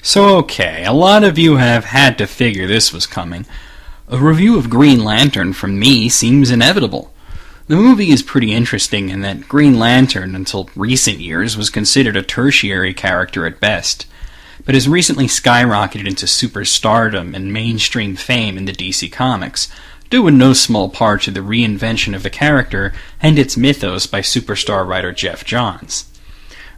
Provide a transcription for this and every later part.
So okay, a lot of you have had to figure this was coming. A review of Green Lantern from me seems inevitable. The movie is pretty interesting in that Green Lantern, until recent years, was considered a tertiary character at best, but has recently skyrocketed into superstardom and mainstream fame in the DC Comics, due in no small part to the reinvention of the character and its mythos by superstar writer Jeff Johns.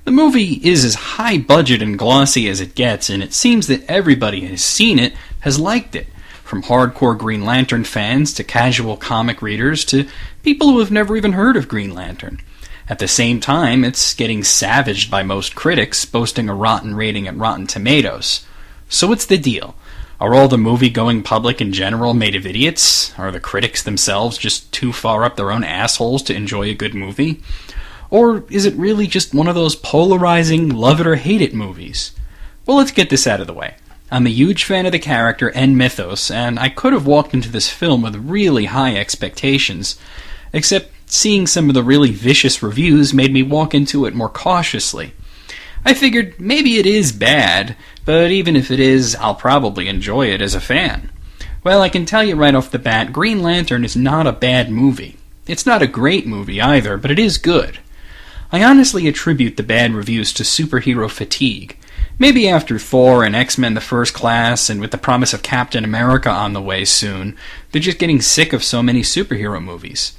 The movie is as high budget and glossy as it gets, and it seems that everybody who has seen it has liked it, from hardcore Green Lantern fans to casual comic readers to people who have never even heard of Green Lantern. At the same time, it's getting savaged by most critics, boasting a rotten rating at Rotten Tomatoes. So what's the deal? Are all the movie-going public in general made of idiots? Are the critics themselves just too far up their own assholes to enjoy a good movie? Or is it really just one of those polarizing love-it-or-hate-it movies? Well, let's get this out of the way. I'm a huge fan of the character and mythos, and I could have walked into this film with really high expectations, except seeing some of the really vicious reviews made me walk into it more cautiously. I figured maybe it is bad, but even if it is, I'll probably enjoy it as a fan. Well, I can tell you right off the bat, Green Lantern is not a bad movie. It's not a great movie either, but it is good. I honestly attribute the bad reviews to superhero fatigue. Maybe after Thor and X-Men the First Class, and with the promise of Captain America on the way soon, they're just getting sick of so many superhero movies.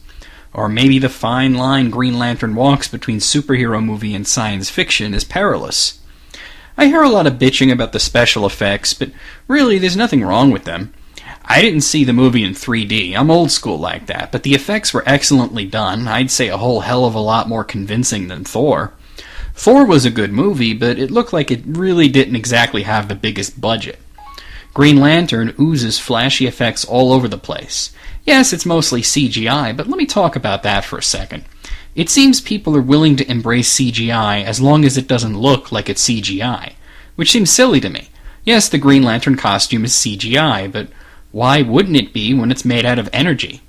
Or maybe the fine line Green Lantern walks between superhero movie and science fiction is perilous. I hear a lot of bitching about the special effects, but really there's nothing wrong with them. I didn't see the movie in 3D, I'm old school like that, but the effects were excellently done, I'd say a whole hell of a lot more convincing than Thor. Thor was a good movie, but it looked like it really didn't exactly have the biggest budget. Green Lantern oozes flashy effects all over the place. Yes, it's mostly CGI, but let me talk about that for a second. It seems people are willing to embrace CGI as long as it doesn't look like it's CGI, which seems silly to me. Yes, the Green Lantern costume is CGI, but why wouldn't it be when it's made out of energy?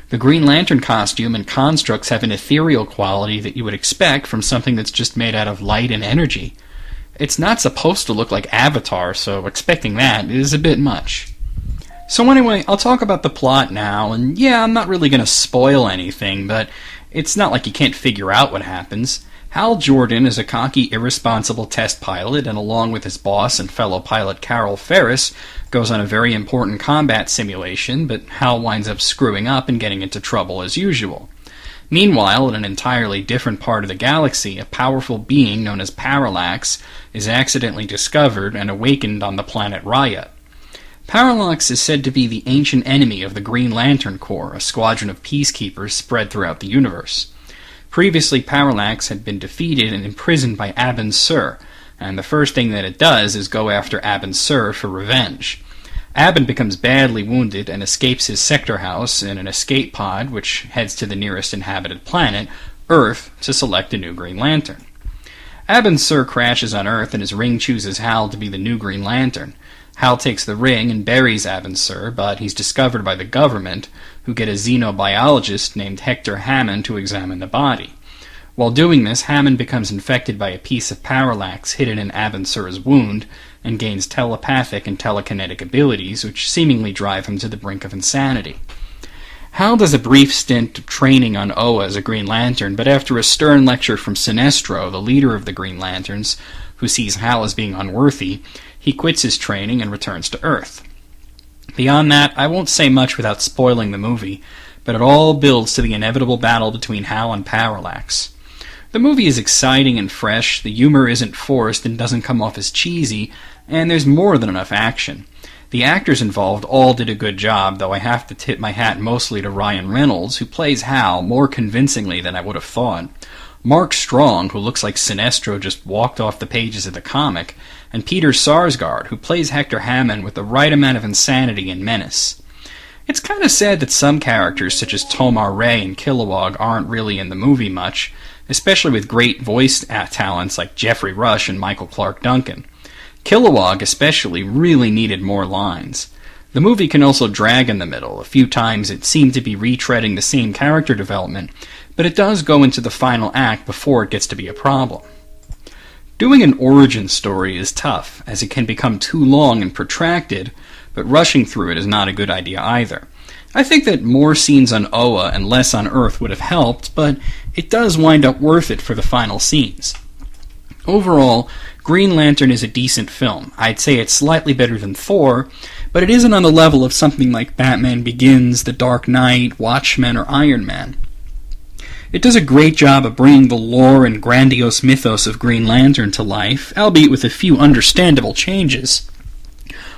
The Green Lantern costume and constructs have an ethereal quality that you would expect from something that's just made out of light and energy. It's not supposed to look like Avatar, so expecting that is a bit much. So anyway, I'll talk about the plot now, and yeah, I'm not really going to spoil anything, but it's not like you can't figure out what happens. Hal Jordan is a cocky, irresponsible test pilot, and along with his boss and fellow pilot Carol Ferris, goes on a very important combat simulation, but Hal winds up screwing up and getting into trouble as usual. Meanwhile, in an entirely different part of the galaxy, a powerful being known as Parallax is accidentally discovered and awakened on the planet Raya. Parallax is said to be the ancient enemy of the Green Lantern Corps, a squadron of peacekeepers spread throughout the universe. Previously, Parallax had been defeated and imprisoned by Abin Sur, and the first thing that it does is go after Abin Sur for revenge. Abin becomes badly wounded and escapes his sector house in an escape pod which heads to the nearest inhabited planet, Earth, to select a new Green Lantern. Abin Sur crashes on Earth and his ring chooses Hal to be the new Green Lantern. Hal takes the ring and buries Abin Sur, but he's discovered by the government, who get a xenobiologist named Hector Hammond to examine the body. While doing this, Hammond becomes infected by a piece of Parallax hidden in Abin Sur's wound, and gains telepathic and telekinetic abilities, which seemingly drive him to the brink of insanity. Hal does a brief stint of training on Oa as a Green Lantern, but after a stern lecture from Sinestro, the leader of the Green Lanterns, who sees Hal as being unworthy, he quits his training and returns to Earth. Beyond that, I won't say much without spoiling the movie, but it all builds to the inevitable battle between Hal and Parallax. The movie is exciting and fresh, the humor isn't forced and doesn't come off as cheesy, and there's more than enough action. The actors involved all did a good job, though I have to tip my hat mostly to Ryan Reynolds, who plays Hal more convincingly than I would have thought. Mark Strong, who looks like Sinestro just walked off the pages of the comic, and Peter Sarsgaard, who plays Hector Hammond with the right amount of insanity and menace. It's kind of sad that some characters, such as Tomar Ray and Kilowog, aren't really in the movie much, especially with great voice talents like Jeffrey Rush and Michael Clark Duncan. Kilowog especially really needed more lines. The movie can also drag in the middle. A few times it seemed to be retreading the same character development, but it does go into the final act before it gets to be a problem. Doing an origin story is tough, as it can become too long and protracted, but rushing through it is not a good idea either. I think that more scenes on Oa and less on Earth would have helped, but it does wind up worth it for the final scenes. Overall, Green Lantern is a decent film. I'd say it's slightly better than Thor, but it isn't on the level of something like Batman Begins, The Dark Knight, Watchmen, or Iron Man. It does a great job of bringing the lore and grandiose mythos of Green Lantern to life, albeit with a few understandable changes,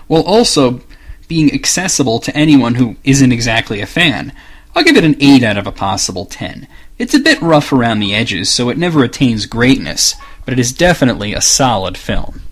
while also being accessible to anyone who isn't exactly a fan. I'll give it an 8 out of a possible 10. It's a bit rough around the edges, so it never attains greatness, but it is definitely a solid film.